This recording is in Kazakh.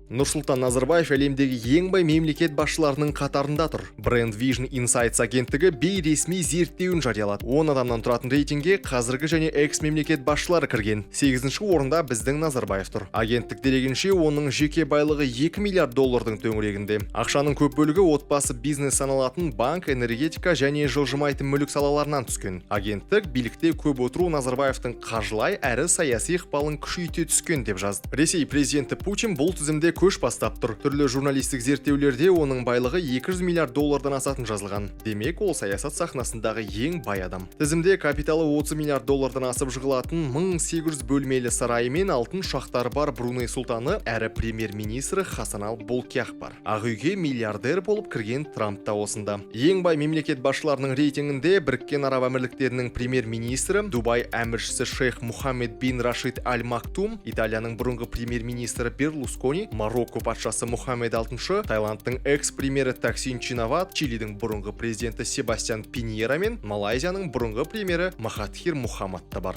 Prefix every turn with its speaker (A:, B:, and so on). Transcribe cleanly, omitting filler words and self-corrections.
A: Нұрсұлтан Назарбаев әлемдегі ең бай мемлекет басшыларының қатарында тұр. Brand Vision Insights агенттігі бейресми зерттеуін жариялады. 10 адамнан тұратын рейтинге қазіргі және экс-мемлекет басшылары кірген. 8-ші орында біздің Назарбаев тұр. Агенттік дерегенше, оның жеке байлығы 2 миллиард доллардың төңірегінде. Ақшаның көп бөлігі отбасы бизнес саналатын банк, энергетика және жылжымайтын мүлік салаларынан түскен. Агенттік билікте көп отыру Назарбаевтың қаржылай әрі саяси ықпалын күшейте түскен деп жазды. Ресей президенті Путин бұл тізімде көш бастап тұр. Түрлі журналистік зерттеулерде оның байлығы 200 миллиард доллардан асатын жазылған. Демек, ол саясат сахнасындағы ең бай адам. Тізімде капиталы 30 миллиард доллардан асып жығылатын 1800 бөлмелі сарайы мен алтын ұшақтары бар Бруней сұлтаны әрі премьер-министрі Хасан аль-Болкиах бар. Ақ үйге миллиардер болып кірген Трамп та осында. Ең бай мемлекет басшыларының рейтингінде Біріккен Араб Әмірліктерінің премьер-министрі, Дубай әміршісі Шейх Мухаммед бин Рашид аль-Мактум, Италияның бұрынғы премьер-министрі Берлускони, Марокко патшасы Мухаммед алтыншы, Таиландтың экс-премьері Таксин Чинават, Чилидің бұрынғы президенті Себастьян Пиньера мен Малайзияның бұрынғы премьері Махатхир Мухаммад та бар.